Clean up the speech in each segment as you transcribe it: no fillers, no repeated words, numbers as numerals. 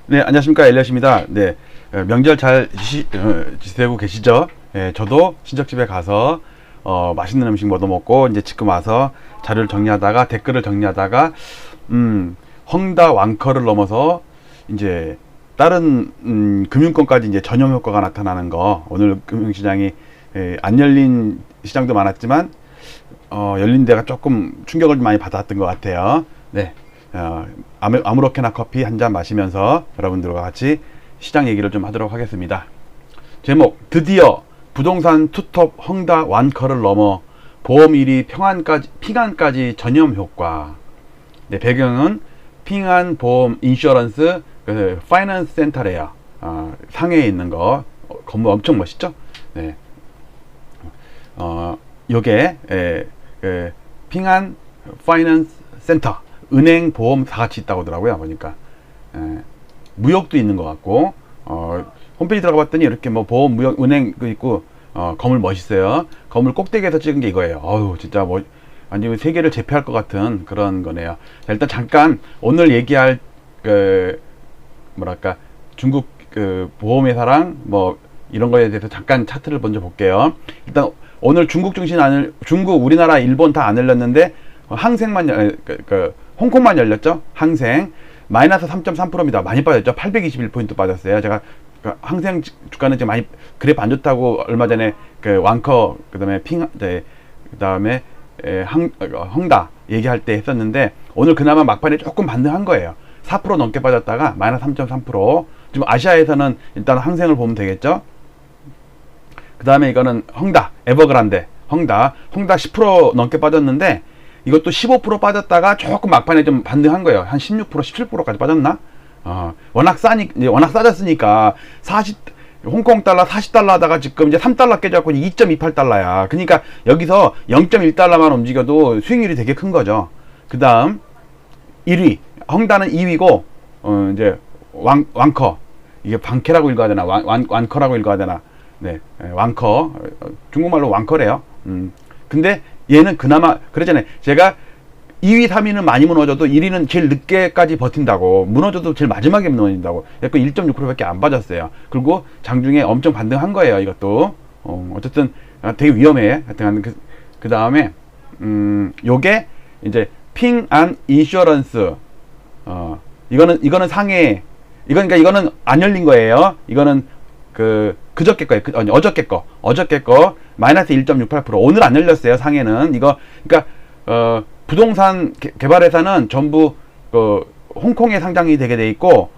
네, 안녕하십니까. 엘리엇입니다. 네, 명절 잘 지내고 계시죠? 예, 저도 친척집에 가서 맛있는 음식 뭐 먹고 이제 지금 와서 자료를 정리하다가 댓글을 정리하다가 헝다 왕커를 넘어서 이제 다른 금융권까지 이제 전염 효과가 나타나는 거. 오늘 금융시장이 안 열린 시장도 많았지만 열린 데가 조금 충격을 많이 받았던 것 같아요. 네. 아무렇게나 커피 한 잔 마시면서 여러분들과 같이 시장 얘기를 좀 하도록 하겠습니다. 제목, 드디어 부동산 투톱 헝다 완커를 넘어 보험 1위 핑안까지 전염 효과. 네, 배경은 핑안 보험 인슈어런스 파이낸스 센터래요. 상해에 있는 거. 건물 엄청 멋있죠? 네. 요게 핑안 파이낸스 센터, 은행 보험 다 같이 있다고 하더라고요. 보니까 무역도 있는 것 같고, 홈페이지 들어가 봤더니 이렇게 뭐 보험, 무역, 은행도 있고, 건물 멋있어요. 건물 꼭대기에서 찍은 게 이거예요. 어우, 진짜 뭐 완전 세계를 제패할 것 같은 그런 거네요. 자, 일단 잠깐 오늘 얘기할 뭐랄까, 중국 보험회사랑 뭐 이런 거에 대해서 잠깐 차트를 먼저 볼게요. 일단 오늘 중국 우리나라, 일본 다 안 열렸는데 항생만 홍콩만 열렸죠. 항생 마이너스 3.3%입니다. 많이 빠졌죠. 821포인트 빠졌어요. 제가 항생 주가는 지금 많이 그래프 안 좋다고 얼마 전에 왕커, 그다음에 그다음에 헝다 얘기할 때 했었는데, 오늘 그나마 막판에 조금 반등한 거예요. 4% 넘게 빠졌다가 마이너스 3.3%. 지금 아시아에서는 일단 항생을 보면 되겠죠. 그 다음에 이거는 헝다, 에버그란데, 헝다 10% 넘게 빠졌는데, 이것도 15% 빠졌다가 조금 막판에 좀 반등한 거예요. 한 16%, 17%까지 빠졌나? 워낙 싸졌으니까, 홍콩 달러 40달러 하다가 지금 이제 3달러 깨져갖고 2.28달러야. 그러니까 여기서 0.1달러만 움직여도 수익률이 되게 큰 거죠. 그 다음, 1위. 헝다는 2위고, 이제, 왕커. 이게 방캐라고 읽어야 되나? 완커라고 읽어야 되나? 네, 왕커. 중국말로 왕커래요. 근데 얘는 그나마, 그러잖아요. 제가 2위, 3위는 많이 무너져도 1위는 제일 늦게까지 버틴다고. 무너져도 제일 마지막에 무너진다고. 약간 1.6%밖에 안 빠졌어요. 그리고 장중에 엄청 반등한 거예요, 이것도. 어쨌든 되게 위험해. 하여튼 그 다음에, 요게 이제 핑안 인슈어런스. 이거는 상해. 그러니까 이거는 안 열린 거예요. 이거는 그저께 거예요. 어저께 거 마이너스 1.68%. 오늘 안 열렸어요. 상해는. 이거 그러니까 부동산 개발회사는 전부 홍콩에 상장이 되게 돼 있고,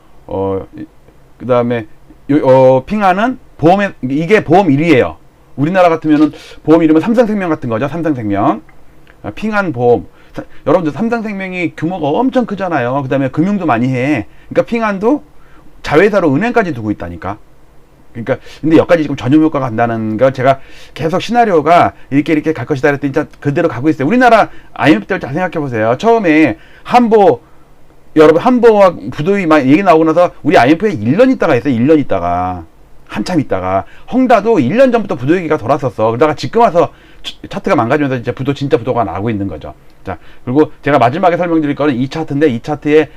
그다음에 핑안은 이게 보험 1위예요. 우리나라 같으면은 보험 이름은 삼성생명 같은 거죠. 삼성생명. 핑안 보험. 여러분들 삼성생명이 규모가 엄청 크잖아요. 그다음에 금융도 많이 해. 그러니까 핑안도 자회사로 은행까지 두고 있다니까. 그러니까 근데 여기까지 지금 전염 효과가 간다는 거, 제가 계속 시나리오가 이렇게 갈 것이다 그랬더니 진짜 그대로 가고 있어요. 우리나라 IMF 때를 잘 생각해 보세요. 처음에 한보와 부도의 얘기 나오고 나서 우리 IMF에 1년 있다가 했어요. 1년 있다가. 한참 있다가. 헝다도 1년 전부터 부도 얘기가 돌았었어. 그러다가 지금 와서 차트가 망가지면서 진짜 부도가 나오고 있는 거죠. 자, 그리고 제가 마지막에 설명드릴 거는 이 차트인데, 이 차트에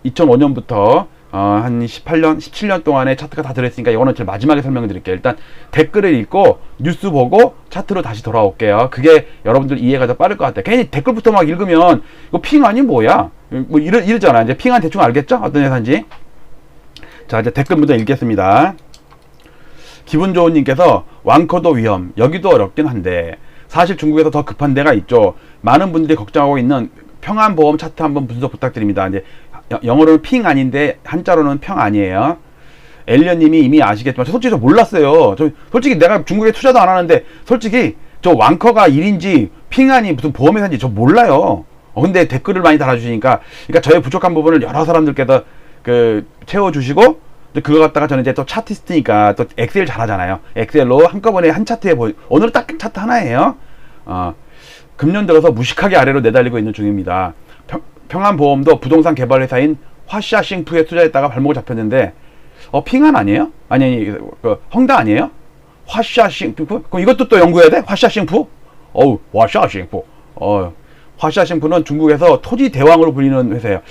2005년부터 한 17년 동안의 차트가 다 들어있으니까 이거는 제일 마지막에 설명을 드릴게요. 일단 댓글을 읽고 뉴스 보고 차트로 다시 돌아올게요. 그게 여러분들 이해가 더 빠를 것 같아요. 괜히 댓글부터 막 읽으면 이거 핑안이 뭐야? 뭐 이러잖아. 이제 핑안 대충 알겠죠? 어떤 회사인지. 자, 이제 댓글부터 읽겠습니다. 기분 좋은 님께서 왕커도 위험, 여기도 어렵긴 한데 사실 중국에서 더 급한 데가 있죠. 많은 분들이 걱정하고 있는 평안보험 차트 한번 분석 부탁드립니다. 이제 영어로는 핑 아닌데 한자로는 평 아니에요. 엘리언님이 이미 아시겠지만 솔직히 저 몰랐어요. 솔직히 내가 중국에 투자도 안 하는데 솔직히 저 왕커가 1인지 핑안이 무슨 보험회사인지 저 몰라요. 근데 댓글을 많이 달아주시니까, 그러니까 저의 부족한 부분을 여러 사람들께서 채워주시고, 그거 갖다가 저는 이제 또 차티스트니까 또 엑셀 잘하잖아요. 엑셀로 한꺼번에 한 차트에 오늘 딱 차트 하나예요. 금년 들어서 무식하게 아래로 내달리고 있는 중입니다. 평안보험도 부동산 개발 회사인 화샤싱푸에 투자했다가 발목을 잡혔는데, 핑안 아니에요? 아니, 헝다 아니에요? 화샤싱푸? 그럼 이것도 또 연구해야 돼? 화샤싱푸? 화샤싱푸. 화샤싱푸는 중국에서 토지 대왕으로 불리는 회사예요.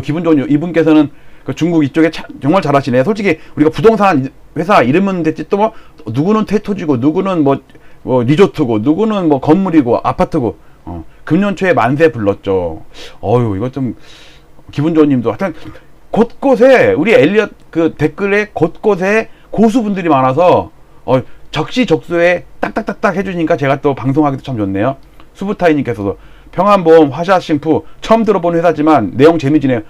기분 좋은 이분께서는 그 중국 이쪽에 정말 잘하시네. 솔직히 우리가 부동산 회사 이름은 됐지 또 뭐 누구는 테토지고 누구는 뭐 리조트고 누구는 뭐 건물이고 아파트고 금년 초에 만세 불렀죠. 어유 이거 좀 기분 좋은 님도 하여튼 곳곳에 우리 엘리엇 그 댓글에 곳곳에 고수분들이 많아서 적시적소에 딱딱딱딱 해주니까 제가 또 방송하기도 참 좋네요. 수부타이님께서도 평안보험 화샤싱푸 처음 들어본 회사지만 내용 재미지네요.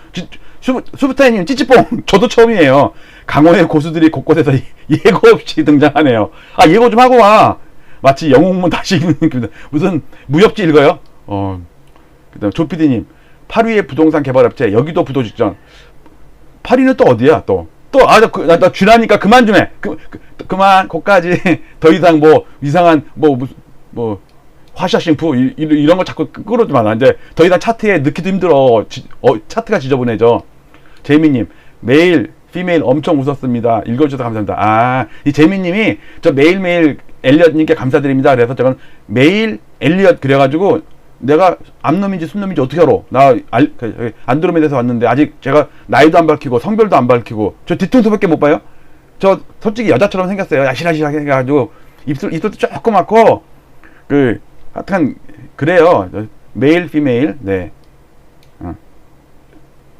수부타이님 찌찌뽕 저도 처음이에요. 강원의 고수들이 곳곳에서 예고 없이 등장하네요. 아 예고 좀 하고 와. 마치 영웅문 다시 읽는 느낌이다. 무슨 무협지 읽어요? 그다음 조피디님 8위의 부동산 개발업체 여기도 부도 직전. 8위는 또 어디야 나 쥐라니까 그만 좀 해. 그만 거기까지 더 이상 뭐 이상한 뭐 화샤싱푸 이런 거 자꾸 끌어오지 마. 이제 더 이상 차트에 넣기도 힘들어. 차트가 지저분해져. 재미님 메일 피메일 엄청 웃었습니다. 읽어주셔서 감사합니다. 이 재미님이 저 매일매일 엘리엇님께 감사드립니다. 그래서 저는 매일 엘리엇 그래가지고 내가 암놈인지 순놈인지 어떻게 알아? 나 안드로메다에서 왔는데 아직 제가 나이도 안 밝히고 성별도 안 밝히고 저 뒤통수밖에 못 봐요. 저 솔직히 여자처럼 생겼어요. 야실야실하게 해가지고 입술도 조그맣고 하여튼 그래요. 메일 피메일. 네.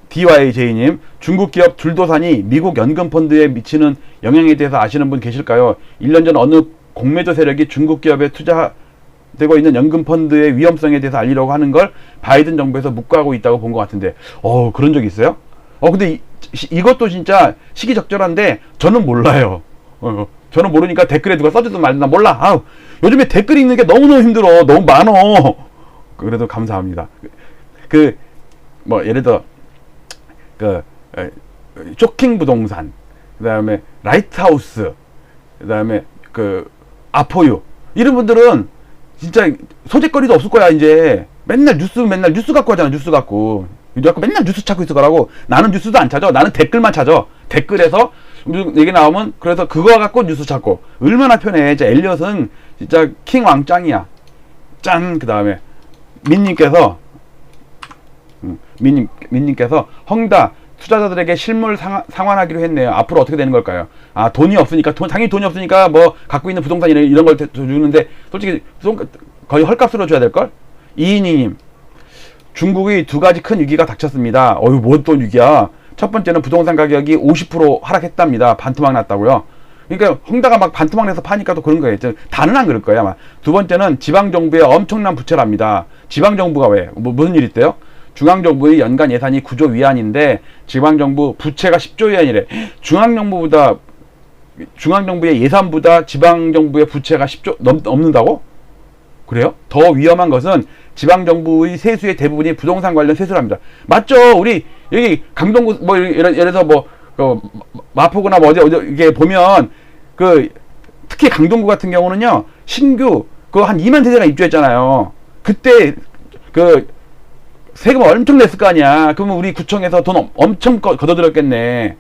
DYJ님 중국 기업 줄도산이 미국 연금펀드에 미치는 영향에 대해서 아시는 분 계실까요? 1년 전 어느 공매도 세력이 중국 기업에 투자되고 있는 연금펀드의 위험성에 대해서 알리려고 하는 걸 바이든 정부에서 묵과하고 있다고 본 것 같은데 그런 적 있어요? 근데 이것도 진짜 시기적절한데 저는 몰라요. 저는 모르니까 댓글에 누가 써주든 말든 몰라. 요즘에 댓글 읽는 게 너무너무 힘들어. 너무 많어. 그래도 감사합니다. 예를 들어 쇼킹 부동산, 그 다음에 라이트하우스, 그 다음에 아포유 이런 분들은 진짜 소재거리도 없을 거야. 이제 맨날 뉴스 갖고 하잖아. 뉴스 갖고 맨날 뉴스 찾고 있을 거라고. 나는 뉴스도 안 찾아. 나는 댓글만 찾아. 댓글에서 얘기 나오면 그래서 그거 갖고 뉴스 찾고. 얼마나 편해. 진짜 엘리엇은 진짜 킹 왕짱이야. 짠. 그 다음에 민님께서 헝다 투자자들에게 실물 상환하기로 했네요. 앞으로 어떻게 되는 걸까요? 돈이 없으니까 당연히 돈이 없으니까 뭐 갖고 있는 부동산 이런 걸 주는데 솔직히 거의 헐값으로 줘야 될걸? 이인희님 중국의 두 가지 큰 위기가 닥쳤습니다. 뭔 또 위기야? 첫 번째는 부동산 가격이 50% 하락했답니다. 반토막 났다고요. 그러니까 헝다가 막 반토막 내서 파니까 또 그런 거겠죠. 다는 안 그럴 거야 아마. 두 번째는 지방정부의 엄청난 부채랍니다. 지방정부가 왜? 무슨 일이 있대요? 중앙정부의 연간 예산이 9조 위안인데 지방정부 부채가 10조 위안이래. 중앙정부의 예산보다 지방정부의 부채가 10조 넘는다고? 그래요? 더 위험한 것은 지방정부의 세수의 대부분이 부동산 관련 세수랍니다. 맞죠? 우리 여기 강동구 예를 들어서 마포구나 어디 이게 보면 특히 강동구 같은 경우는요 신규 한 2만 세대가 입주했잖아요. 그때 세금 엄청 냈을 거 아니야. 그러면 우리 구청에서 돈 엄청 걷어들였겠네.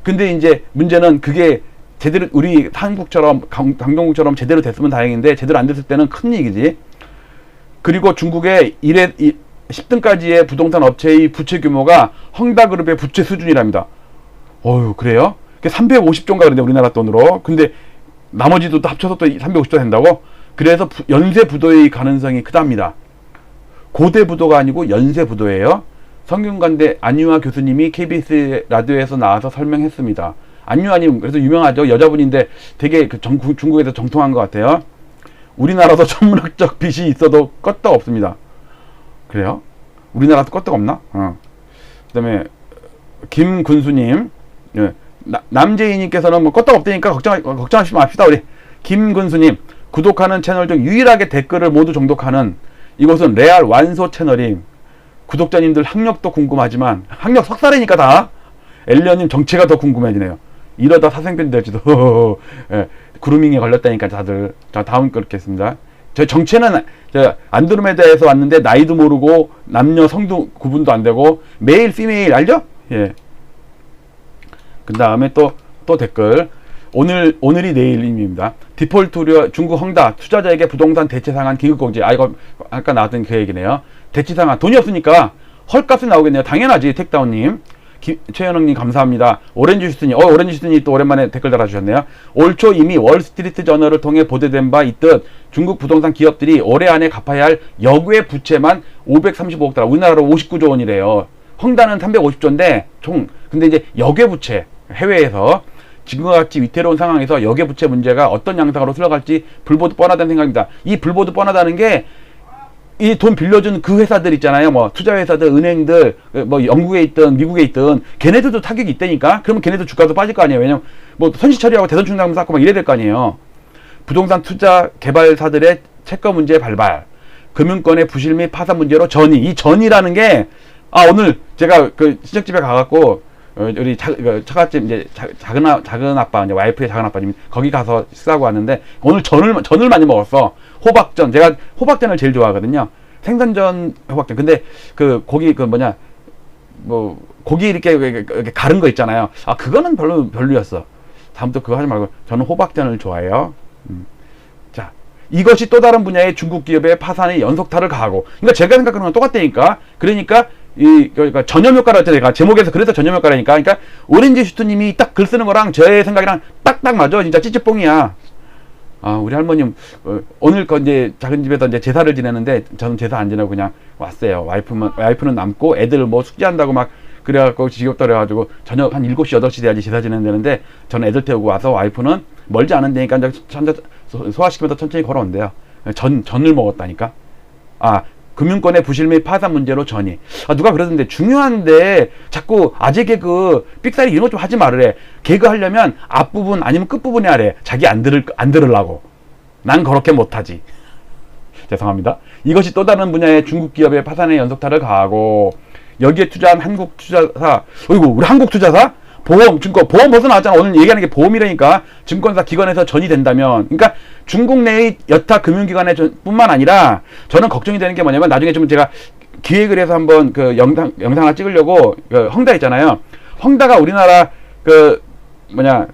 근데 이제 문제는 그게 제대로 우리 한국처럼 강동구처럼 제대로 됐으면 다행인데 제대로 안 됐을 때는 큰 얘기지. 그리고 중국의 10등까지의 부동산 업체의 부채 규모가 헝다그룹의 부채 수준이랍니다. 그래요? 350조인가 그런데 우리나라 돈으로. 근데 나머지도 또 합쳐서 또 350조 된다고? 그래서 연쇄 부도의 가능성이 크답니다. 고대 부도가 아니고 연쇄 부도예요. 성균관대 안유아 교수님이 KBS 라디오에서 나와서 설명했습니다. 안유아님 그래서 유명하죠. 여자분인데 되게 중국에서 정통한 것 같아요. 우리나라도 천문학적 빚이 있어도 껐떡 없습니다. 그래요? 우리나라도 껐떡 없나? 그 다음에 김군수님 남재희님께서는 껐떡 없다니까 걱정하지 맙시다. 우리 김군수님 구독하는 채널 중 유일하게 댓글을 모두 정독하는 이곳은 레알 완소 채널임. 구독자님들 학력도 궁금하지만 학력 석사래니까 다 엘리엇님 정체가 더 궁금해지네요. 이러다 사생변 될지도. 그루밍에 걸렸다니까 다들. 자 다음 거 읽겠습니다. 저희 정체는 안드로메다에서 왔는데 나이도 모르고 남녀 성도 구분도 안 되고 메일 피메일 알죠? 예. 그 다음에 또 댓글 오늘이 내일입니다. 디폴트 우려 중국 헝다 투자자에게 부동산 대체상한 기급공제. 이거 아까 나왔던 그 얘기네요. 대체상한 돈이 없으니까 헐값이 나오겠네요. 당연하지 택다운님. 최현웅님 감사합니다. 오렌지 슈스님, 오렌지 슈스님 또 오랜만에 댓글 달아주셨네요. 올 초 이미 월스트리트 저널을 통해 보도된 바 있듯 중국 부동산 기업들이 올해 안에 갚아야 할 역외 부채만 535억 달러, 우리나라로 59조 원이래요. 헝다는 350조인데 총, 근데 이제 역외 부채, 해외에서 지금과 같이 위태로운 상황에서 역외 부채 문제가 어떤 양상으로 흘러갈지 불보듯 뻔하다는 생각입니다. 이 불보듯 뻔하다는 게 이 돈 빌려준 그 회사들 있잖아요. 뭐 투자회사들, 은행들, 뭐 영국에 있든 미국에 있든 걔네들도 타격이 있다니까. 그러면 걔네들 주가도 빠질 거 아니에요. 왜냐면 뭐 선시 처리하고 대선 충당금 쌓고 막 이래야 될 거 아니에요. 부동산 투자 개발사들의 채권 문제 발발, 금융권의 부실 및 파산 문제로 전이, 이 전이라는 게 오늘 제가 그 친척집에 가갖고 우리 처갓집 이제 작은 아빠, 이제 와이프의 작은 아빠님 거기 가서 식사하고 왔는데 오늘 전을 많이 먹었어. 호박전, 제가 호박전을 제일 좋아하거든요. 생선전 호박전. 근데 그 고기 뭐 고기 이렇게 가른 거 있잖아요. 그거는 별로였어. 다음부터 그거 하지 말고 저는 호박전을 좋아해요. 자, 이것이 또 다른 분야의 중국 기업의 파산의 연속타를 가하고, 그러니까 제가 생각하는 건 똑같다니까. 그러니까 그러니까 전염 효과라 제가 제목에서 그래서 전염 효과라니까. 그러니까 오렌지 슈트님이 딱 글 쓰는 거랑 저의 생각이랑 딱딱 맞아. 진짜 찌찌뽕이야. 우리 할머님 오늘 이제 작은 집에서 이제 제사를 지내는데 저는 제사 안 지내고 그냥 왔어요. 와이프는 남고 애들 뭐 숙제한다고 막 그래갖고 지겹다 그래가지고 저녁 한 7시 8시 돼야지 제사 지내는데 저는 애들 태우고 와서 와이프는 멀지 않은 데니까 이제 소화시키면서 천천히 걸어온대요. 전을 먹었다니까. 금융권의 부실 및 파산 문제로 전이. 누가 그러던데 중요한데 자꾸 아재 개그 삑사리 이런 거 좀 하지 말으래. 개그 하려면 앞부분 아니면 끝부분에 하래. 자기 안 들으려고. 난 그렇게 못하지. 죄송합니다. 이것이 또 다른 분야의 중국 기업의 파산의 연속타를 가하고 여기에 투자한 한국 투자사, 우리 한국 투자사? 증권, 보험 벌써 나왔잖아. 오늘 얘기하는 게 보험이라니까. 증권사 기관에서 전이 된다면. 그러니까 중국 내의 여타 금융기관에 뿐만 아니라 저는 걱정이 되는 게 뭐냐면 나중에 좀 제가 기획을 해서 한번 그 영상 하나 찍으려고 헝다 있잖아요. 헝다가 우리나라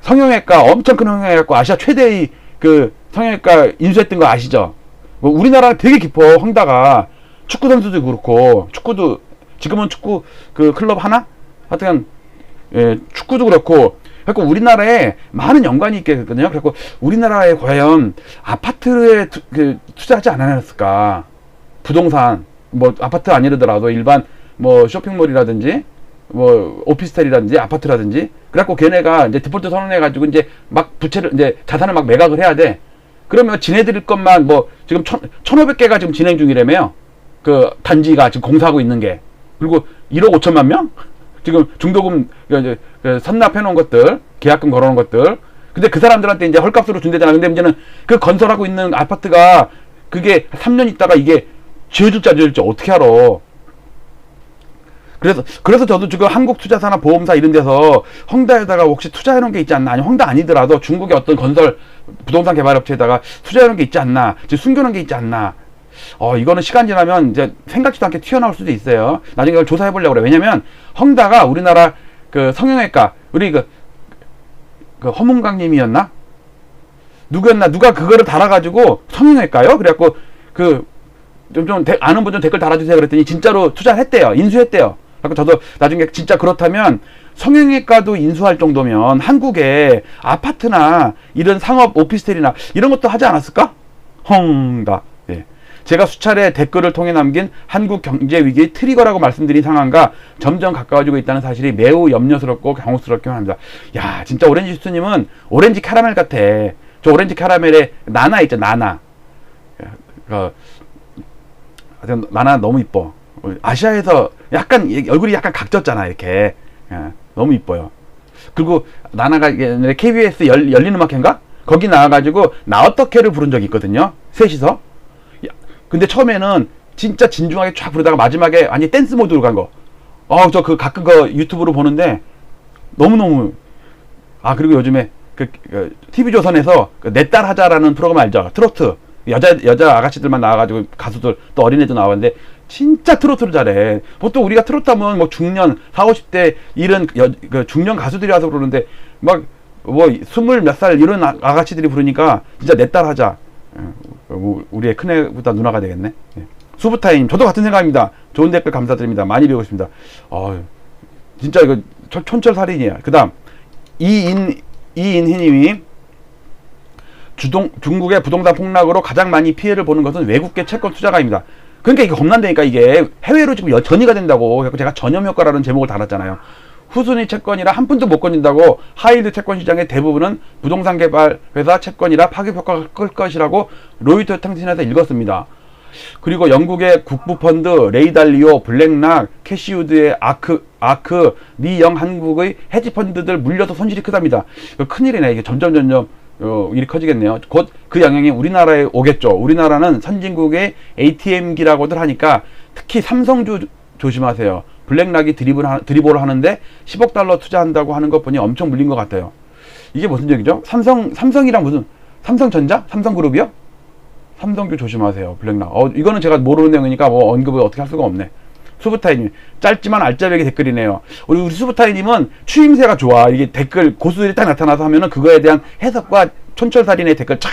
성형외과, 엄청 큰 성형외과 아시아 최대의 그 성형외과 인수했던 거 아시죠? 우리나라 되게 깊어, 헝다가. 축구 선수도 그렇고, 축구도, 지금은 축구 그 클럽 하나? 하여튼, 축구도 그렇고, 그래서 우리나라에 많은 연관이 있겠거든요. 그래서 우리나라에 과연 아파트에 투자하지 않았을까? 부동산, 뭐 아파트 아니더라도 일반 뭐 쇼핑몰이라든지, 뭐 오피스텔이라든지 아파트라든지, 그래갖고 걔네가 이제 디폴트 선언해가지고 이제 막 부채를 이제 자산을 막 매각을 해야 돼. 그러면 지네들 것만 뭐 지금 1,500개가 지금 진행 중이라며요. 그 단지가 지금 공사하고 있는 게. 그리고 1억 5천만 명? 지금 중도금 선납해 놓은 것들, 계약금 걸어 놓은 것들. 근데 그 사람들한테 이제 헐값으로 준대잖아. 근데 문제는 그 건설하고 있는 아파트가 그게 3년 있다가 이게 지어질지 안 지어질지 어떻게 알아. 그래서 저도 지금 한국투자사나 보험사 이런 데서 헝다에다가 혹시 투자해 놓은 게 있지 않나, 아니면 헝다 아니더라도 중국의 어떤 건설 부동산 개발업체에다가 투자해 놓은 게 있지 않나, 숨겨 놓은 게 있지 않나. 이거는 시간 지나면 이제 생각지도 않게 튀어나올 수도 있어요. 나중에 이걸 조사해 보려고 그래. 왜냐면 헝다가 우리나라 그 성형외과, 우리 그 허문강님이었나? 누가 그거를 달아가지고 성형외과요? 그래갖고 아는 분 좀 댓글 달아주세요. 그랬더니 진짜로 투자를 했대요. 인수했대요. 그래서 저도 나중에 진짜 그렇다면 성형외과도 인수할 정도면 한국에 아파트나 이런 상업 오피스텔이나 이런 것도 하지 않았을까? 헝다. 예. 제가 수차례 댓글을 통해 남긴 한국 경제 위기의 트리거라고 말씀드린 상황과 점점 가까워지고 있다는 사실이 매우 염려스럽고 경혹스럽기만 합니다. 야, 진짜 오렌지 슈스님은 오렌지 캐러멜 같아. 저 오렌지 캐러멜에 나나 있죠, 나나. 나나 너무 이뻐. 아시아에서 약간 얼굴이 약간 각졌잖아, 이렇게. 너무 이뻐요. 그리고 나나가 KBS 열린 음악회인가? 거기 나와가지고 나 어떻게를 부른 적이 있거든요. 셋이서. 근데 처음에는 진짜 진중하게 쫙 부르다가 마지막에 아니 댄스 모드로 간 거. 저 가끔 유튜브로 보는데 너무너무. 그리고 요즘에 TV조선에서 내 딸 하자라는 프로그램 알죠? 트로트. 여자 아가씨들만 나와가지고 가수들 또 어린애도 나왔는데 진짜 트로트를 잘해. 보통 우리가 트로트 하면 뭐 중년 40, 50대 이런 중년 가수들이 와서 부르는데 막 뭐 20몇 살 이런 아가씨들이 부르니까 진짜 내 딸 하자. 우리의 큰애보다 누나가 되겠네. 수부타임 저도 같은 생각입니다. 좋은 댓글 감사드립니다. 많이 배우고 있습니다. 진짜 이거 촌철살인이야. 그 다음 이인희님이 중국의 부동산 폭락으로 가장 많이 피해를 보는 것은 외국계 채권 투자가입니다. 그러니까 이게 겁난다니까. 이게 해외로 지금 전이가 된다고. 그래서 제가 전염 효과라는 제목을 달았잖아요. 후순위 채권이라 한 푼도 못 건진다고. 하이드 채권 시장의 대부분은 부동산 개발 회사 채권이라 파급 효과가 클 것이라고 로이터 통신에서 읽었습니다. 그리고 영국의 국부펀드 레이달리오, 블랙락, 캐시우드의 아크, 미영 한국의 헤지펀드들 물려서 손실이 크답니다. 이거 큰일이네. 이게 점점 일이 커지겠네요. 곧 그 영향이 우리나라에 오겠죠. 우리나라는 선진국의 ATM기라고들 하니까 특히 삼성주 조심하세요. 블랙락이 드리블을 하는데 10억 달러 투자한다고 하는 것 보니 엄청 물린 것 같아요. 이게 무슨 얘기죠? 삼성이랑 무슨 삼성전자? 삼성그룹이요? 삼성주 조심하세요. 블랙락. 이거는 제가 모르는 내용이니까 뭐 언급을 어떻게 할 수가 없네. 수부타이님, 짧지만 알짜배기 댓글이네요. 우리 수부타이님은 추임새가 좋아. 이게 댓글 고수들이 딱 나타나서 하면은 그거에 대한 해석과 촌철살인의 댓글 착.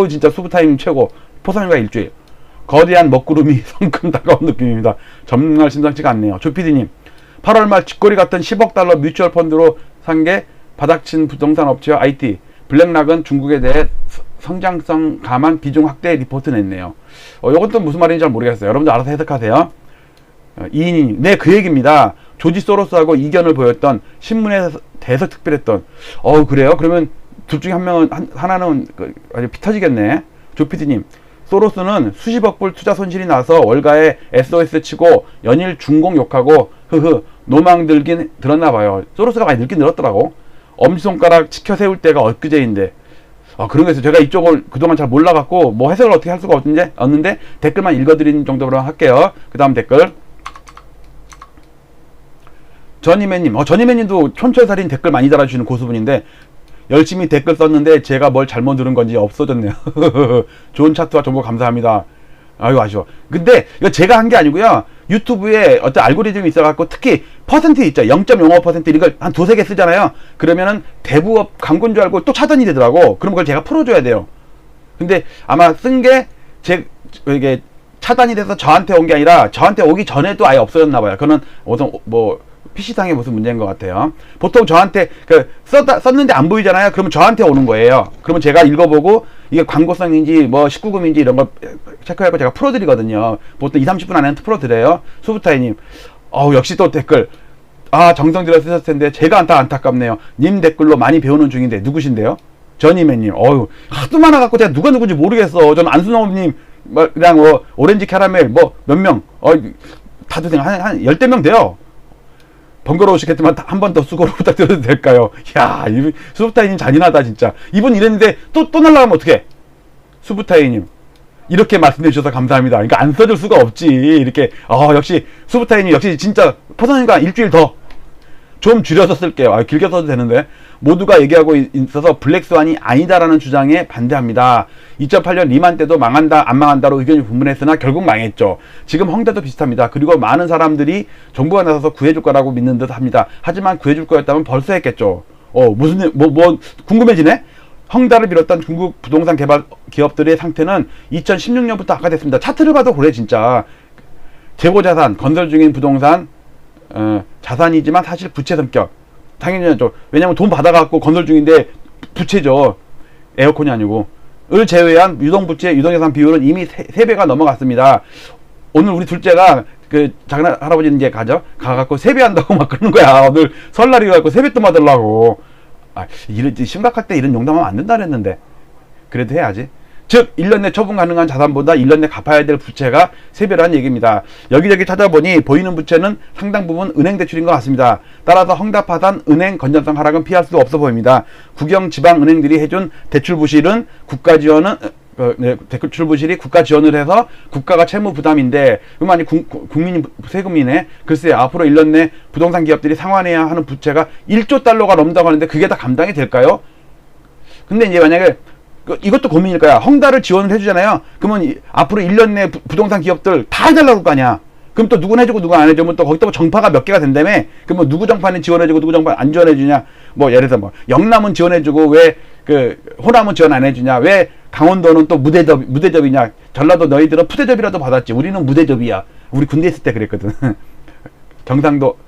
진짜 수부타이님 최고. 포상일과 일주일. 거대한 먹구름이 성큼 다가온 느낌입니다. 정말 심상치가 않네요. 조피디님, 8월 말 쥐꼬리 같은 10억 달러 뮤추얼 펀드로 산 게 바닥친 부동산 업체와 IT. 블랙락은 중국에 대해 성장성 감안 비중 확대 리포트 냈네요. 이것도 무슨 말인지 잘 모르겠어요. 여러분들 알아서 해석하세요. 이인이, 네, 그 얘기입니다. 조지 소로스하고 이견을 보였던 신문에서 대서 특별했던. 그래요? 그러면 둘 중에 한 명은 하나는 아주 피 터지겠네. 조피디님, 소로스는 수십억 불 투자 손실이 나서 월가에 SOS 치고 연일 중공 욕하고 노망 들긴 들었나 봐요. 소로스가 많이 늙긴 늘었더라고. 엄지손가락 치켜 세울 때가 엊그제인데. 그런 거에서 제가 이쪽을 그동안 잘 몰라갖고 뭐 해석을 어떻게 할 수가 없는데 댓글만 읽어드리는 정도로 할게요. 그 다음 댓글. 전이매님, 전이매님도 촌철살인 댓글 많이 달아주시는 고수분인데 열심히 댓글 썼는데 제가 뭘 잘못 들은 건지 없어졌네요. 좋은 차트와 정보 감사합니다. 아유, 아쉬워. 근데 이거 제가 한 게 아니고요. 유튜브에 어떤 알고리즘이 있어갖고 특히 퍼센트 있죠. 0.05% 이걸 한 두세 개 쓰잖아요. 그러면은 대부업 광고인 줄 알고 또 차단이 되더라고. 그럼 그걸 제가 풀어줘야 돼요. 근데 아마 쓴 게 이게 차단이 돼서 저한테 온 게 아니라 저한테 오기 전에도 아예 없어졌나 봐요. 그거는 우선 PC상에 무슨 문제인 것 같아요. 보통 저한테 썼는데 안 보이잖아요. 그러면 저한테 오는 거예요. 그러면 제가 읽어보고 이게 광고성인지 뭐 19금인지 이런 거 체크하고 제가 풀어드리거든요. 보통 2-30분 안에 풀어드려요. 수부타이님, 역시 또 댓글 정성 들여 쓰셨을 텐데 제가 안타깝네요. 님 댓글로 많이 배우는 중인데 누구신데요? 전이맨님. 하도 많아갖고 제가 누가 누군지 모르겠어. 저는 안수놈님, 그냥 오렌지 캐러멜 몇 명, 다들 한 10대 명 돼요. 번거로우시겠지만 한 번 더 수고를 부탁드려도 될까요? 야, 수부타이님 잔인하다 진짜. 이분 이랬는데 또 날라가면 어떡해? 수부타이님, 이렇게 말씀해 주셔서 감사합니다. 그러니까 안 써줄 수가 없지. 이렇게 역시 수부타이님, 역시 진짜 포선님과 일주일 더 좀 줄여서 쓸게요. 길게 써도 되는데. 모두가 얘기하고 있어서 블랙스완이 아니다라는 주장에 반대합니다. 2008년 리만 때도 망한다 안 망한다로 의견이 분분했으나 결국 망했죠. 지금 헝다도 비슷합니다. 그리고 많은 사람들이 정부가 나서서 구해줄 거라고 믿는 듯 합니다. 하지만 구해줄 거였다면 벌써 했겠죠. 무슨 궁금해지네. 헝다를 비롯한 중국 부동산 개발 기업들의 상태는 2016년부터 악화됐습니다. 차트를 봐도 그래 진짜. 재고자산, 건설 중인 부동산, 자산이지만 사실 부채 성격. 당연히죠. 왜냐면 돈 받아갖고 건설 중인데 부채죠. 에어컨이 아니고. 을 제외한 유동부채, 유동자산 비율은 이미 3배가 넘어갔습니다. 오늘 우리 둘째가 작은 할아버지 이제 가갖고 세배한다고 막 그러는 거야. 오늘 설날이 가갖고 세뱃돈 받으려고. 심각할 때 이런 용담하면 안 된다 그랬는데. 그래도 해야지. 즉 1년 내 처분 가능한 자산보다 1년 내 갚아야 될 부채가 3배라는 얘기입니다. 여기저기 찾아보니 보이는 부채는 상당 부분 은행 대출인 것 같습니다. 따라서 헝다 파산, 은행 건전성 하락은 피할 수 없어 보입니다. 국영 지방 은행들이 해준 대출 부실은 대출 부실이 국가 지원을 해서 국가가 채무 부담인데 그럼 아니 국민이 세금이네. 글쎄 앞으로 1년 내 부동산 기업들이 상환해야 하는 부채가 1조 달러가 넘는다고 하는데 그게 다 감당이 될까요? 근데 이제 만약에 이것도 고민일 거야. 헝다를 지원을 해주잖아요. 그러면 앞으로 1년 내 부동산 기업들 다 해달라고 할 거 아니야. 그럼 또 누군 해주고 누군 안 해주면 또 거기다 정파가 몇 개가 된다며. 그럼 누구 정파는 지원해주고 누구 정파는 안 지원해주냐. 예를 들어서 영남은 지원해주고 왜 호남은 지원 안 해주냐. 왜 강원도는 또 무대접이냐. 전라도 너희들은 푸대접이라도 받았지. 우리는 무대접이야. 우리 군대 있을 때 그랬거든.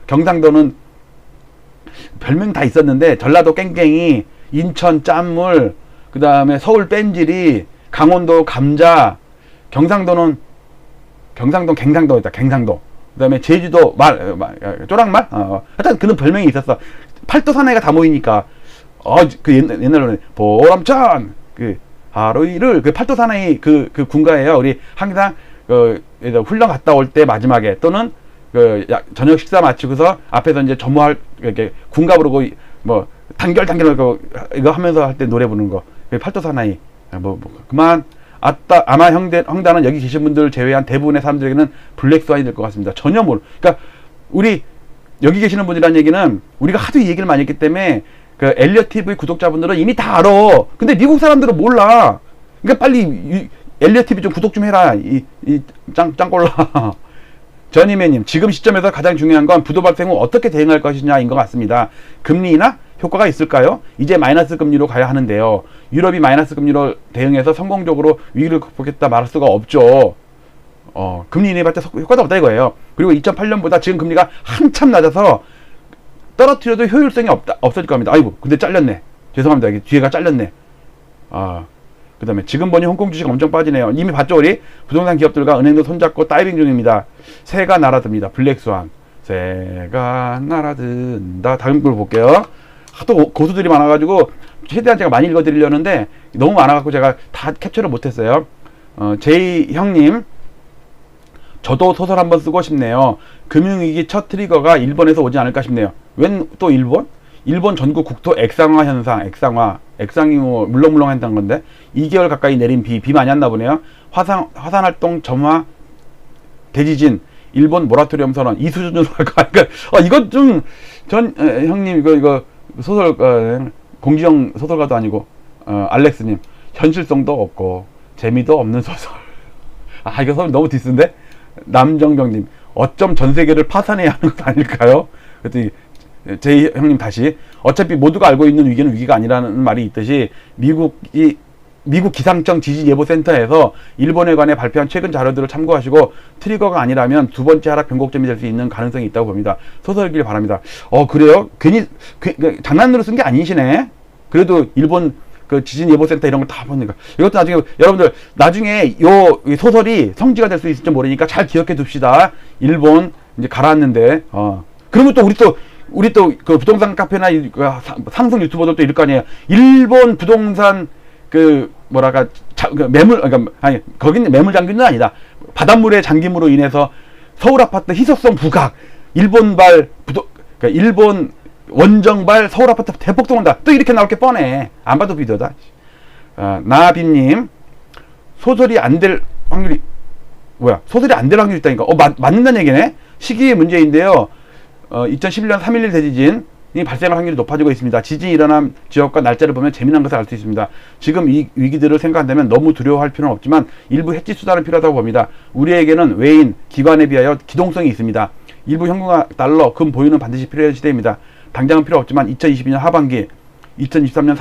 경상도는 별명 다 있었는데 전라도 깽깽이, 인천 짠물, 그 다음에 서울 뺀질이, 강원도 감자, 경상도는 경상도 갱상도였다. 갱상도. 그 다음에 제주도 쪼랑말. 하여튼 그런 별명이 있었어. 팔도 사나이가 다 모이니까 그 옛날로는 보람천 그 하루 일을 그 팔도 사나이 그 군가예요. 우리 항상 훈련 갔다 올 때 마지막에 또는 저녁 식사 마치고서 앞에서 이제 점호할 이렇게 군가 부르고 뭐 단결 이거 하면서 할 때 노래 부르는 거. 팔도 사나이. 그만. 아마 형단은 여기 계신 분들 제외한 대부분의 사람들에게는 블랙스완이 될 것 같습니다. 전혀 그러니까 우리 여기 계시는 분이라는 얘기는 우리가 하도 이 얘기를 많이 했기 때문에 그 엘리엇 TV 구독자분들은 이미 다 알아. 근데 미국 사람들은 몰라. 그러니까 빨리 엘리엇 TV 좀 구독 좀 해라. 이 짱꼴라. 전희매님, 지금 시점에서 가장 중요한 건 부도 발생 후 어떻게 대응할 것이냐인 것 같습니다. 금리 인하 효과가 있을까요? 이제 마이너스 금리로 가야 하는데요. 유럽이 마이너스 금리로 대응해서 성공적으로 위기를 극복했다 말할 수가 없죠. 금리 인하해봤자 효과도 없다 이거예요. 그리고 2008년보다 지금 금리가 한참 낮아서 떨어뜨려도 효율성이 없어질 겁니다. 아이고, 근데 잘렸네. 죄송합니다. 여기 뒤에가 잘렸네. 그 다음에 지금 보니 홍콩 주식 엄청 빠지네요. 이미 봤죠, 우리? 부동산 기업들과 은행도 손잡고 다이빙 중입니다. 새가 날아듭니다. 블랙스완. 새가 날아든다. 다음 걸 볼게요. 하도 고수들이 많아가지고 최대한 제가 많이 읽어드리려는데 너무 많아갖고 제가 다 캡처를 못했어요. 제이 형님, 저도 소설 한번 쓰고 싶네요. 금융위기 첫 트리거가 일본에서 오지 않을까 싶네요. 웬 또 일본? 일본 전국 국토 액상화 현상, 액상이 뭐 물렁물렁 한다는 건데 2개월 가까이 내린 비 많이 왔나 보네요. 화산활동 점화, 대지진, 일본 모라토리엄 선언 이 수준으로 갈까? 그러니까 이건 좀 형님 이거 소설 공지영 소설가도 아니고 알렉스님 현실성도 없고 재미도 없는 소설. 이거 소설 너무 디스인데? 남정병님, 어쩜 전 세계를 파산해야 하는 것 아닐까요? 그랬더니 제 형님 다시, 어차피 모두가 알고 있는 위기는 위기가 아니라는 말이 있듯이 미국 기상청 지진예보센터에서 일본에 관해 발표한 최근 자료들을 참고하시고 트리거가 아니라면 두 번째 하락 변곡점이 될 수 있는 가능성이 있다고 봅니다. 소설길 바랍니다. 그래요? 괜히 장난으로 쓴 게 아니시네. 그래도 일본 그 지진예보센터 이런 걸 다 보니까 이것도 나중에 여러분들 나중에 요 소설이 성지가 될 수 있을지 모르니까 잘 기억해 둡시다. 일본 이제 가라앉는데 그러면 또 우리 또 그 부동산 카페나 상승 유튜버들도 이럴 거 아니에요. 일본 부동산 매물, 거기는 매물 잠기는 아니다. 바닷물의 잠김으로 인해서 서울 아파트 희소성 부각, 일본 원정발 서울 아파트 대폭등 온다. 또 이렇게 나올 게 뻔해. 안 봐도 비디오다. 나비님, 소설이 안 될 확률이 있다니까. 맞는다는 얘기네. 시기의 문제인데요. 2011년 3.11 대지진이 발생할 확률이 높아지고 있습니다. 지진이 일어난 지역과 날짜를 보면 재미난 것을 알 수 있습니다. 지금 이 위기들을 생각한다면 너무 두려워할 필요는 없지만 일부 해지 수단은 필요하다고 봅니다. 우리에게는 외인, 기관에 비하여 기동성이 있습니다. 일부 현금화, 달러, 금 보유는 반드시 필요한 시대입니다. 당장은 필요 없지만 2022년 하반기, 2023년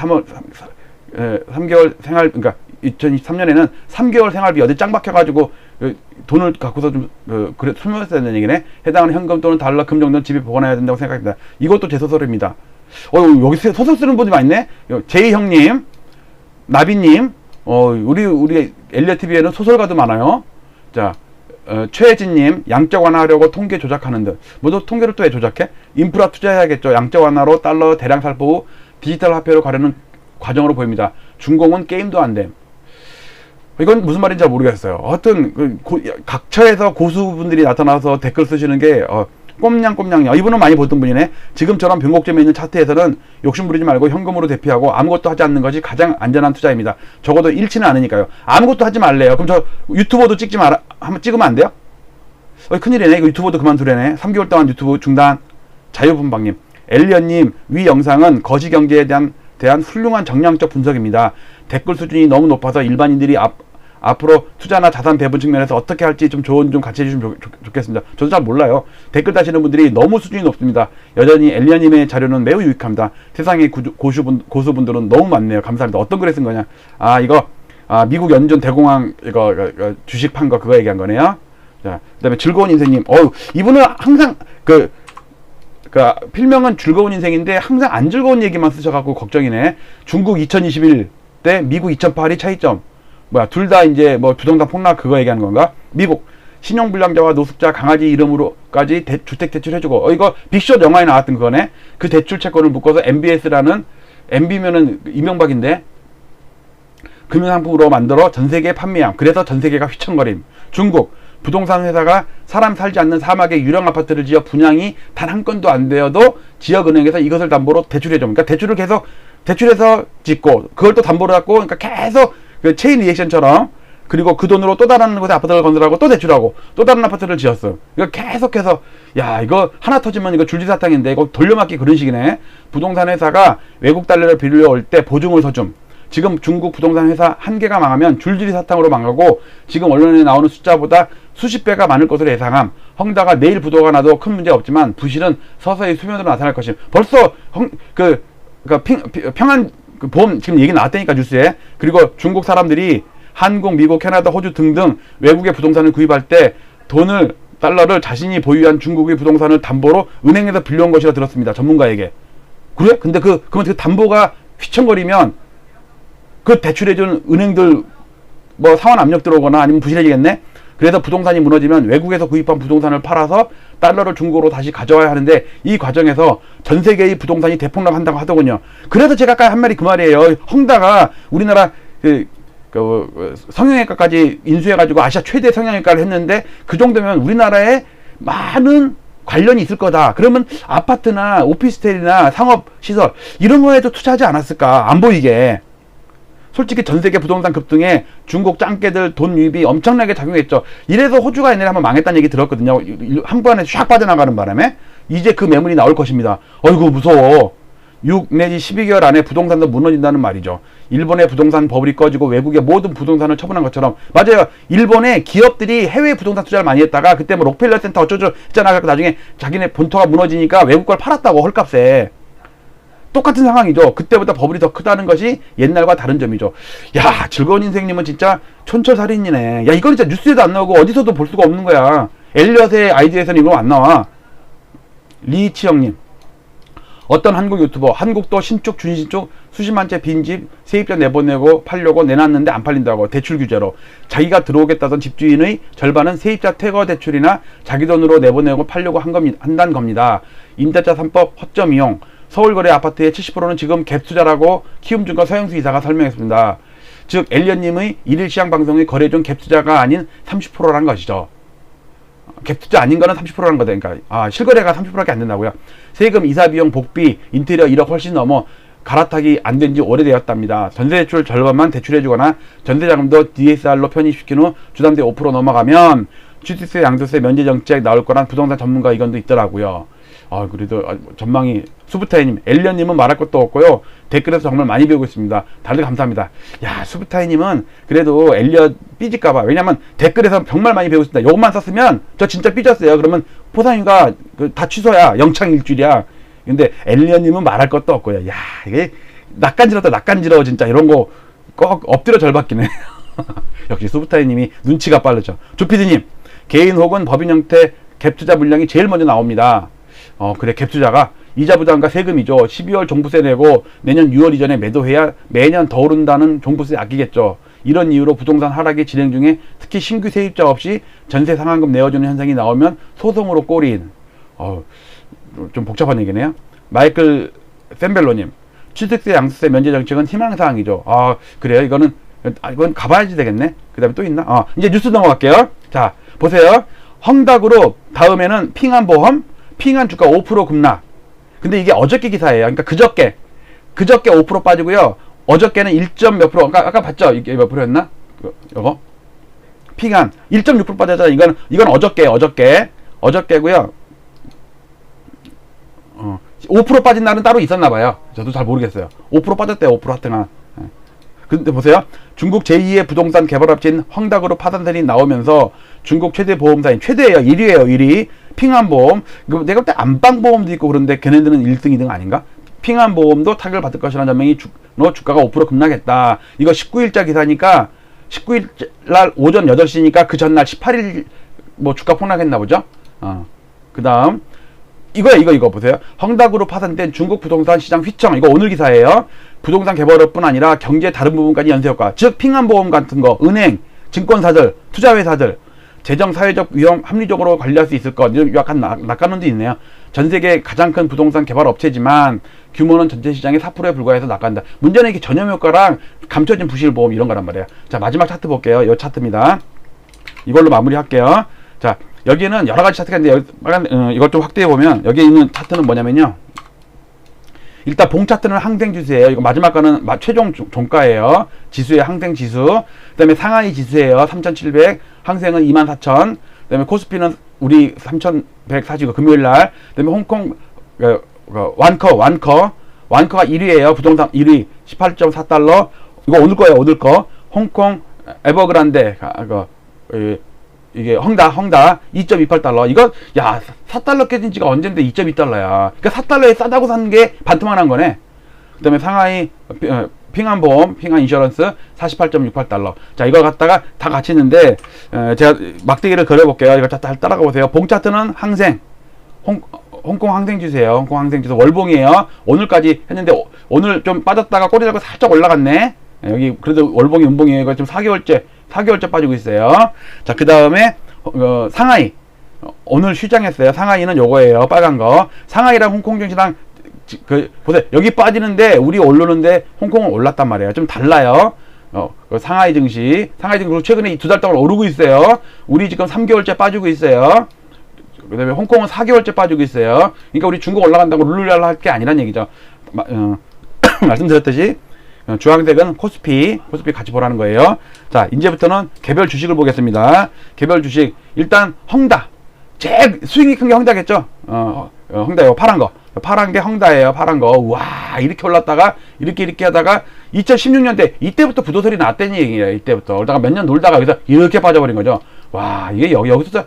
3개월 생활, 그러니까 2023년에는 3개월 생활비 어디 짱 박혀가지고 돈을 갖고서 좀 그래 숨어야 되는 얘기네. 해당하는 현금 또는 달러, 금 정도는 집에 보관해야 된다고 생각합니다. 이것도 제 소설입니다. 여기 소설 쓰는 분이 많네. 제이 형님, 나비님, 우리 엘리엇 TV에는 소설가도 많아요. 자, 최혜진님, 양적 완화하려고 통계 조작하는 듯. 너 통계를 또 왜 조작해? 인프라 투자해야겠죠. 양적 완화로 달러 대량 살포 후 디지털 화폐로 가려는 과정으로 보입니다. 준공은 게임도 안 됨. 이건 무슨 말인지 잘 모르겠어요. 하여튼 각처에서 고수분들이 나타나서 댓글 쓰시는 게 꼼냥꼼냥이야. 이분은 많이 보던 분이네. 지금처럼 변곡점에 있는 차트에서는 욕심 부리지 말고 현금으로 대피하고 아무것도 하지 않는 것이 가장 안전한 투자입니다. 적어도 잃지는 않으니까요. 아무것도 하지 말래요. 그럼 저 유튜버도 한번 찍으면 안 돼요? 큰일이네. 이거 유튜버도 그만두려네. 3개월 동안 유튜브 중단. 자유분방님, 엘리엇님, 위 영상은 거시경제에 대한 훌륭한 정량적 분석입니다. 댓글 수준이 너무 높아서 일반인들이 앞으로 투자나 자산 배분 측면에서 어떻게 할지 좀 조언 좀 같이 해주시면 좋겠습니다. 저도 잘 몰라요. 댓글 다시는 분들이 너무 수준이 높습니다. 여전히 엘리엇님의 자료는 매우 유익합니다. 세상의 고수분들은 너무 많네요. 감사합니다. 어떤 글에 쓴 거냐? 미국 연준 대공황 이거 주식 판 거 그거 얘기한 거네요. 자, 그다음에 즐거운 인생님. 이분은 항상 필명은 즐거운 인생인데 항상 안 즐거운 얘기만 쓰셔갖고 걱정이네. 중국 2021 때 미국 2008이 차이점. 뭐야, 둘 다 이제 뭐 부동산 폭락 그거 얘기하는 건가? 미국 신용불량자와 노숙자 강아지 이름으로까지 주택 대출해주고, 이거 빅숏 영화에 나왔던 그거네. 그 대출 채권을 묶어서 MBS라는, MB면은 이명박인데, 금융상품으로 만들어 전세계에 판매함. 그래서 전세계가 휘청거림. 중국 부동산 회사가 사람 살지 않는 사막에 유령 아파트를 지어 분양이 단 한 건도 안 되어도 지역은행에서 이것을 담보로 대출해줘. 그러니까 대출을 계속 대출해서 짓고, 그걸 또 담보로 갖고, 그러니까 계속 그 체인 리액션처럼, 그리고 그 돈으로 또 다른 곳에 아파트를 건설하고 또 대출하고 또 다른 아파트를 지었어. 그러니까 계속해서, 야, 이거 하나 터지면 이거 줄기사탕인데 이거 돌려막기 그런 식이네. 부동산 회사가 외국 달러를 빌려올 때 보증을 서줌. 지금 중국 부동산 회사 한 개가 망하면 줄줄이 사탕으로 망하고, 지금 언론에 나오는 숫자보다 수십 배가 많을 것으로 예상함. 헝다가 내일 부도가 나도 큰 문제 없지만 부실은 서서히 수면으로 나타날 것임. 벌써 평안 보험 지금 얘기 나왔다니까, 뉴스에. 그리고 중국 사람들이 한국, 미국, 캐나다, 호주 등등 외국의 부동산을 구입할 때 달러를 자신이 보유한 중국의 부동산을 담보로 은행에서 빌려온 것이라 들었습니다, 전문가에게. 그래? 근데 그러면 그 담보가 휘청거리면 그 대출해준 은행들 뭐 상환 압력 들어오거나 아니면 부실해지겠네? 그래서 부동산이 무너지면 외국에서 구입한 부동산을 팔아서 달러를 중국으로 다시 가져와야 하는데, 이 과정에서 전 세계의 부동산이 대폭락한다고 하더군요. 그래서 제가 아까 한 말이 그 말이에요. 헝다가 우리나라 성형외과까지 인수해가지고 아시아 최대 성형외과를 했는데, 그 정도면 우리나라에 많은 관련이 있을 거다. 그러면 아파트나 오피스텔이나 상업시설 이런 거에도 투자하지 않았을까? 안 보이게. 솔직히 전세계 부동산 급등에 중국 짱깨들 돈 유입이 엄청나게 작용했죠. 이래서 호주가 옛날에 한번 망했다는 얘기 들었거든요. 한번에 샥 빠져나가는 바람에. 이제 그 매물이 나올 것입니다. 어이구 무서워. 6 내지 12개월 안에 부동산도 무너진다는 말이죠. 일본의 부동산 버블이 꺼지고 외국의 모든 부동산을 처분한 것처럼. 맞아요. 일본의 기업들이 해외 부동산 투자를 많이 했다가 그때 뭐 록펠러 센터 어쩌죠 했잖아. 나중에 자기네 본토가 무너지니까 외국 걸 팔았다고, 헐값에. 똑같은 상황이죠. 그때보다 버블이 더 크다는 것이 옛날과 다른 점이죠. 야, 즐거운 인생님은 진짜 촌철살인이네. 야, 이건 진짜 뉴스에도 안 나오고 어디서도 볼 수가 없는 거야. 엘리엇의 아이디어에서는 이거 안 나와. 리치영님, 어떤 한국 유튜버, 한국도 신축 준신축 수십만 채 빈집 세입자 내보내고 팔려고 내놨는데 안 팔린다고, 대출 규제로. 자기가 들어오겠다던 집주인의 절반은 세입자 퇴거 대출이나 자기 돈으로 내보내고 팔려고 한다는 겁니다. 임대차 3법 허점 이용. 서울거래 아파트의 70%는 지금 갭투자라고 키움증권 서영수 이사가 설명했습니다. 즉 엘리엇님의 일일 시장 방송의 거래 중 갭투자가 아닌 30%라는 것이죠. 갭투자 아닌 거는 30%라는 거다. 그러니까 실거래가 30%밖에 안 된다고요. 세금, 이사비용, 복비, 인테리어 1억 훨씬 넘어 갈아타기 안 된 지 오래되었답니다. 전세대출 절반만 대출해주거나 전세자금도 DSR로 편입시킨 후 주담대 5% 넘어가면 취득세, 양도세 면제 정책 나올 거란 부동산 전문가 의견도 있더라고요. 그래도 전망이. 수부타이님, 엘리엇님은 말할 것도 없고요. 댓글에서 정말 많이 배우고 있습니다. 다들 감사합니다. 야, 수부타이님은 그래도 엘리엇 삐질까봐. 왜냐면 댓글에서 정말 많이 배우고 있습니다. 요것만 썼으면 저 진짜 삐졌어요. 그러면 포상이가 다 취소야. 영창일주일이야. 근데 엘리엇님은 말할 것도 없고요. 야, 이게 낯간지러워 진짜. 이런 거 꼭 엎드려 절박기네. 역시 수부타이님이 눈치가 빠르죠. 조피디님, 개인 혹은 법인 형태 갭투자 물량이 제일 먼저 나옵니다. 그래, 갭투자가 이자 부담과 세금이죠. 12월 종부세 내고 내년 6월 이전에 매도해야 매년 더 오른다는 종부세 아끼겠죠. 이런 이유로 부동산 하락이 진행 중에 특히 신규 세입자 없이 전세 상한금 내어주는 현상이 나오면 소송으로 꼬린. 좀 복잡한 얘기네요. 마이클 샌벨로님, 취득세, 양도세 면제 정책은 희망사항이죠. 그래요. 이건 가봐야지 되겠네. 그 다음에 또 있나? 이제 뉴스 넘어갈게요. 자, 보세요. 헝다그룹 다음에는 핑안보험, 핑안 주가 5% 급락. 근데 이게 어저께 기사예요. 그러니까 그저께 5% 빠지고요. 어저께는 1점 몇 프로. 아까 봤죠? 이게 몇 프로였나? 이거 핑안 1.6% 빠졌잖아. 이건 어저께고요. 5% 빠진 날은 따로 있었나 봐요. 저도 잘 모르겠어요. 5% 빠졌대요. 5% 하여튼간. 근데 보세요. 중국 제2의 부동산 개발업체인 헝다그룹 파산설이 나오면서 중국 최대 보험사인, 최대예요. 1위예요. 1위. 핑안보험. 내가 볼 때 안방보험도 있고 그런데 걔네들은 1등, 2등 아닌가? 핑안보험도 타격을 받을 것이라는 전망이 주가가 5% 급락했다. 이거 19일자 기사니까 19일 날 오전 8시니까 그 전날 18일 뭐 주가 폭락했나 보죠. 그 다음 이거 보세요. 헝다그룹 파산된 중국 부동산 시장 휘청. 이거 오늘 기사예요. 부동산 개발업뿐 아니라 경제 다른 부분까지 연쇄효과. 즉 핑안보험 같은 거, 은행, 증권사들, 투자회사들 재정 사회적 위험 합리적으로 관리할 수 있을 것. 약간 낙관론도 있네요. 전 세계 가장 큰 부동산 개발 업체지만 규모는 전체 시장의 4%에 불과해서 낙관다. 문제는 이게 전염 효과랑 감춰진 부실 보험 이런 거란 말이에요. 자, 마지막 차트 볼게요. 이 차트입니다. 이걸로 마무리할게요. 자, 여기는 여러 가지 차트가 있는데 이걸 좀 확대해 보면 여기 있는 차트는 뭐냐면요. 일단 봉 차트는 항생 지수예요. 이거 마지막 거는 최종 종가예요. 지수의 항생 지수. 그다음에 상하이 지수예요. 3,700. 항생은 24,000. 그다음에 코스피는 우리 3,140. 금요일 날. 그다음에 홍콩 완커가 1위예요. 부동산 1위 18.4달러. 이거 오늘 거예요. 오늘 거. 홍콩 에버그란데 이게 헝다 2.28달러. 이거 야 4달러 깨진 지가 언젠데 2.2달러야. 그러니까 4달러에 싸다고 산 게 반토막난 거네. 그 다음에 상하이 핑안보험 핑안인셔런스 48.68달러. 자, 이걸 갖다가 다 같이 있는데 제가 막대기를 그려볼게요. 이걸 따라가 보세요. 봉 차트는 항생 홍콩 항생 지수예요. 홍콩 항생 지수 월봉이에요. 오늘까지 했는데 오늘 좀 빠졌다가 꼬리 잡고 살짝 올라갔네. 여기 그래도 월봉이 음봉이에요. 이거 좀 4개월째 빠지고 있어요. 자, 그 다음에 상하이 오늘 휴장했어요. 상하이는 요거예요. 빨간 거. 상하이랑 홍콩 증시랑 보세요. 여기 빠지는데 우리 오르는데 홍콩은 올랐단 말이에요. 좀 달라요. 상하이 증시 그리고 최근에 2달 동안 오르고 있어요. 우리 지금 3개월째 빠지고 있어요. 그 다음에 홍콩은 4개월째 빠지고 있어요. 그러니까 우리 중국 올라간다고 룰루랄라 할 게 아니란 얘기죠. 말씀드렸듯이 주황색은 코스피 같이 보라는 거예요. 자, 이제부터는 개별 주식을 보겠습니다. 개별 주식 일단 헝다 제일 수익이 큰 게 헝다겠죠. 헝다 이거 파란 게 헝다예요. 파란 거. 와, 이렇게 올랐다가 이렇게 하다가 2016년대 이때부터 부도설이 났다는 얘기예요. 이때부터 그러다가 몇 년 놀다가 여기서 이렇게 빠져버린 거죠. 와, 이게 여기서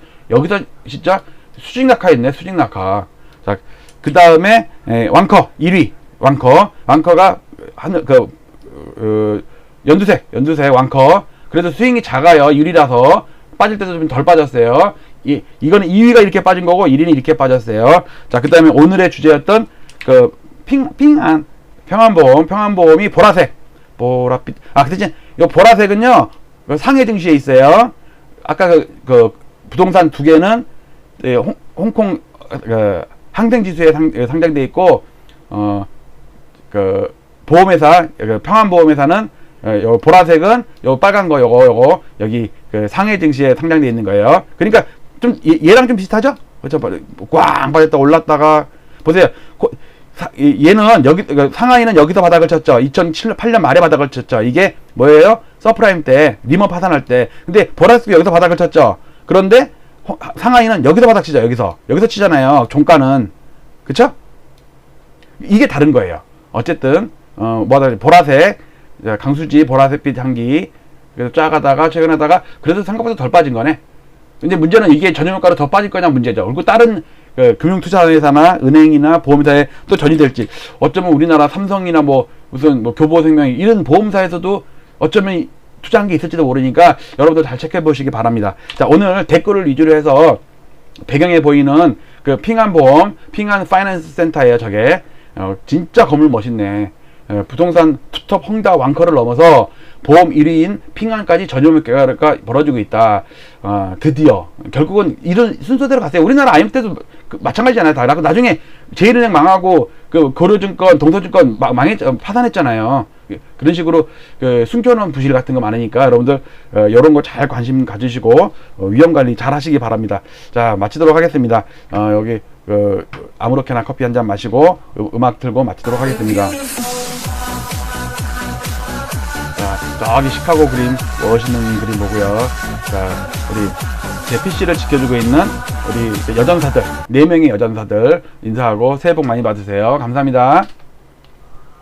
진짜 수직 낙하했네. 수직 낙하. 자, 그 다음에 왕커 1위 왕커가 연두색 왕커. 그래서 스윙이 작아요. 유리라서 빠질 때도 좀 덜 빠졌어요. 이거는 2위가 이렇게 빠진 거고 1위는 이렇게 빠졌어요. 자, 그 다음에 오늘의 주제였던 평안보험이 보라색 보랏빛. 그 대신 이 보라색은요 상해 증시에 있어요. 아까 그 부동산 두 개는 홍콩 항생 지수에 상장돼 있고 보험회사 평안보험회사는 요 보라색은 요 빨간 거 요거 여기 상해 증시에 상장돼 있는 거예요. 그러니까 좀 얘랑 좀 비슷하죠? 그렇죠? 꽝 빠졌다 올랐다가 보세요. 얘는 여기 상하이는 여기서 바닥을 쳤죠. 2008년 말에 바닥을 쳤죠. 이게 뭐예요? 서프라임 때 리먼 파산할 때. 근데 보라색도 여기서 바닥을 쳤죠. 그런데 상하이는 여기서 바닥 치죠. 여기서 치잖아요. 종가는. 그쵸? 이게 다른 거예요. 어쨌든 보라색 강수지 보라색빛 향기. 그래서 쫙 하다가 최근하다가 그래도 생각보다 덜 빠진 거네. 근데 문제는 이게 전염효과로 더 빠질 거냐 문제죠. 그리고 다른 금융투자회사나 은행이나 보험사에 또 전이될지. 어쩌면 우리나라 삼성이나 무슨 교보생명 이런 보험사에서도 어쩌면 투자한 게 있을지도 모르니까 여러분들 잘 체크해 보시기 바랍니다. 자, 오늘 댓글을 위주로 해서 배경에 보이는 핑안보험 핑안 파이낸스 센터예요. 저게 진짜 건물 멋있네. 부동산 투톱 헝다 왕커를 넘어서 보험 1위인 핑안까지 전염효과가 벌어지고 있다. 드디어 결국은 이런 순서대로 갔어요. 우리나라 IMF 때도 마찬가지잖아요. 다 나중에 제일은행 망하고 고려증권, 동서증권 파산했잖아요. 그런 식으로 숨겨놓은 부실 같은 거 많으니까 여러분들 이런 거 잘 관심 가지시고 위험 관리 잘 하시기 바랍니다. 자, 마치도록 하겠습니다. 여기 아무렇게나 커피 한 잔 마시고 음악 틀고 마치도록 하겠습니다. 저기 시카고 그림 멋있는 그림 보고요. 자, 우리 제 PC를 지켜주고 있는 우리 여전사들 4명의 여전사들 인사하고 새해 복 많이 받으세요. 감사합니다.